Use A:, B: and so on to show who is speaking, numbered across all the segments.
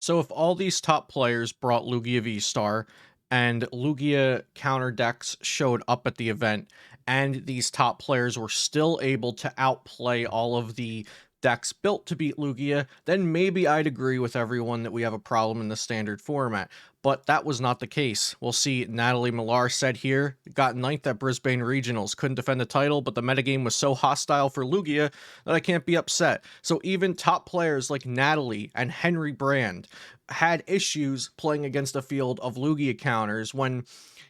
A: So if all these top players brought Lugia V-Star and Lugia counter decks showed up at the event, and these top players were still able to outplay all of the decks built to beat Lugia, then maybe I'd agree with everyone that we have a problem in the standard format. But that was not the case. We'll see. Natalie Millar said here, got ninth at Brisbane Regionals, couldn't defend the title, but the metagame was so hostile for Lugia that I can't be upset. So even top players like Natalie and Henry Brand had issues playing against a field of Lugia counters when,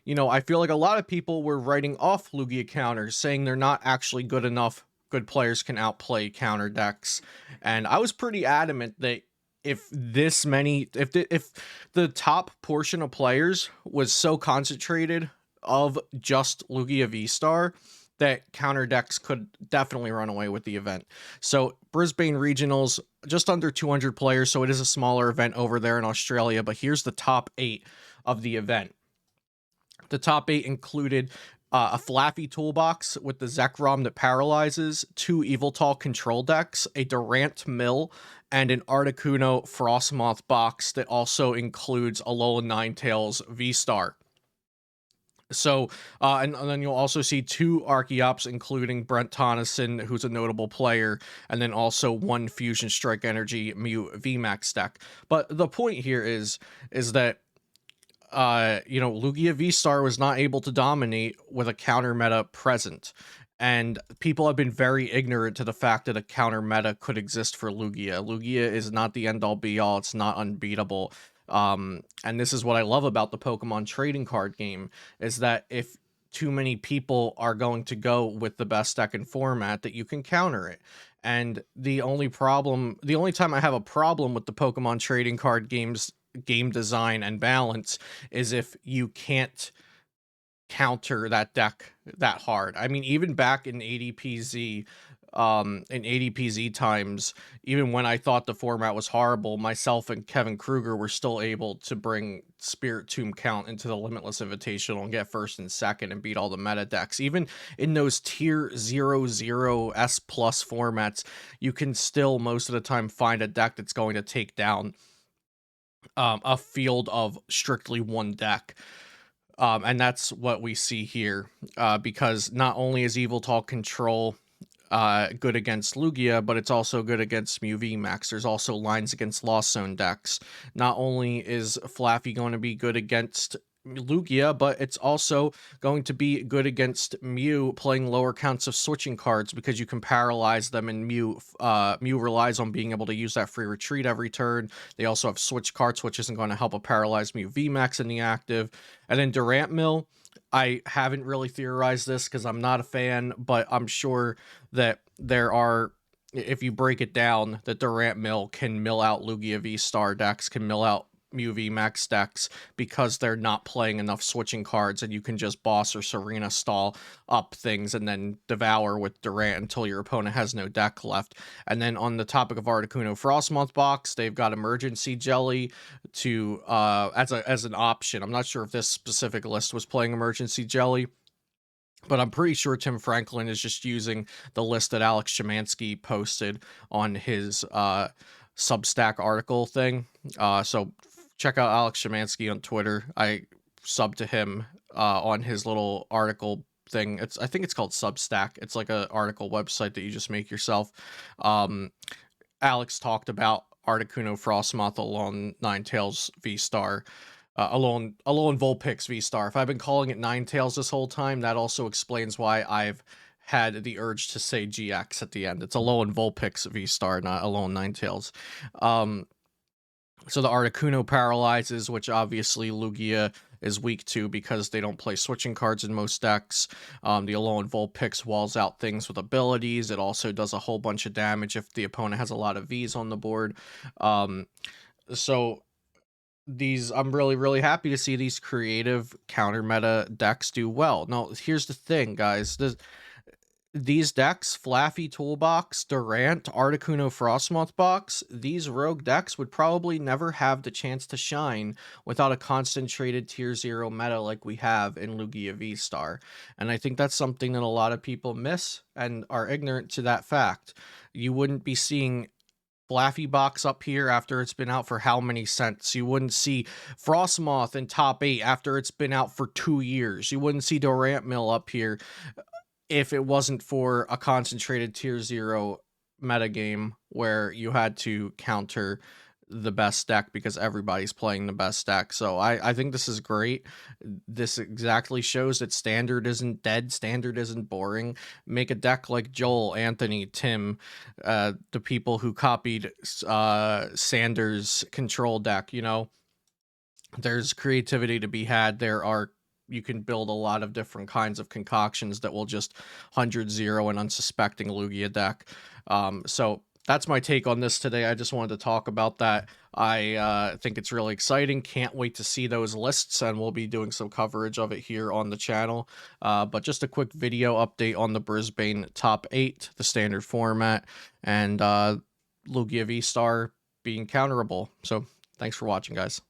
A: I feel like a lot of people were writing off Lugia counters, saying they're not actually good enough. Good players can outplay counter decks. And I was pretty adamant that if the top portion of players was so concentrated of just Lugia V-Star, that counter decks could definitely run away with the event. So Brisbane Regionals, just under 200 players, so it is a smaller event over there in Australia, but here's the top 8 of the event. The top 8 included a Flaffy toolbox with the Zekrom that paralyzes, 2 Eviltal control decks, a Durant Mill, and an Articuno Frostmoth box that also includes Alolan Ninetales V-Star. So, and then you'll also see 2 Archeops, including Brent Tonneson, who's a notable player, and then also 1 Fusion Strike Energy Mew VMAX deck. But the point here is that Lugia V-Star was not able to dominate with a counter meta present. And people have been very ignorant to the fact that a counter meta could exist for Lugia. Lugia is not the end all be all, it's not unbeatable. And this is what I love about the Pokemon trading card game, is that if too many people are going to go with the best deck and format, that you can counter it. And the only time I have a problem with the Pokemon trading card games game design and balance is if you can't counter that deck that hard. I mean, even back in ADPZ times, even when I thought the format was horrible, myself and Kevin Kruger were still able to bring Spirit Tomb count into the Limitless Invitational and get first and second and beat all the meta decks. Even in those tier 00 S plus formats, you can still most of the time find a deck that's going to take down a field of strictly one deck. And that's what we see here, because not only is Evil Talk Control good against Lugia, but it's also good against Mew VMAX. There's also lines against Lost Zone decks. Not only is Flaffy going to be good against Lugia, but it's also going to be good against Mew playing lower counts of switching cards, because you can paralyze them, and Mew relies on being able to use that free retreat every turn. They also have switch cards, which isn't going to help a paralyzed Mew VMAX in the active. And then Durant Mill, I haven't really theorized this because I'm not a fan, but I'm sure that if you break it down, that Durant Mill can mill out Lugia V-Star decks, can mill out Mew VMAX decks, because they're not playing enough switching cards, and you can just boss or Serena stall up things and then devour with Durant until your opponent has no deck left. And then on the topic of Articuno Frostmoth box, they've got Emergency Jelly to as an option. I'm not sure if this specific list was playing Emergency Jelly, but I'm pretty sure Tim Franklin is just using the list that Alex Shemansky posted on his Substack article thing. So check out Alex Shemansky on Twitter. I sub to him on his little article thing. I think it's called Substack. It's like a article website that you just make yourself. Alex talked about Articuno Frostmoth alone Ninetales V-Star. Alone Vulpix V-Star. If I've been calling it Ninetales this whole time, that also explains why I've had the urge to say GX at the end. It's Alolan Vulpix V-Star, not Alolan Ninetales. So the Articuno paralyzes, which obviously Lugia is weak to because they don't play switching cards in most decks. The Alolan Vulpix walls out things with abilities. It also does a whole bunch of damage if the opponent has a lot of Vs on the board. So I'm really happy to see these creative counter meta decks do well. Now, here's the thing, guys. These decks, Flaffy Toolbox, Durant, Articuno Frostmoth box, these rogue decks would probably never have the chance to shine without a concentrated tier 0 meta like we have in Lugia V-Star. And I think that's something that a lot of people miss and are ignorant to that fact. You wouldn't be seeing Flaffy Box up here after it's been out for how many cents. You wouldn't see Frostmoth in top 8 after it's been out for 2 years. You wouldn't see Durant Mill up here if it wasn't for a concentrated tier 0 metagame where you had to counter the best deck because everybody's playing the best deck. So I think this is great. This exactly shows that standard isn't dead, standard isn't boring. Make a deck like Joel, Anthony, Tim, the people who copied Sanders' control deck, you know. There's creativity to be had. You can build a lot of different kinds of concoctions that will just 100-0 an unsuspecting Lugia deck. So that's my take on this today. I just wanted to talk about that. I think it's really exciting. Can't wait to see those lists, and we'll be doing some coverage of it here on the channel. But just a quick video update on the Brisbane top 8, the standard format, and Lugia V-Star being counterable. So thanks for watching, guys.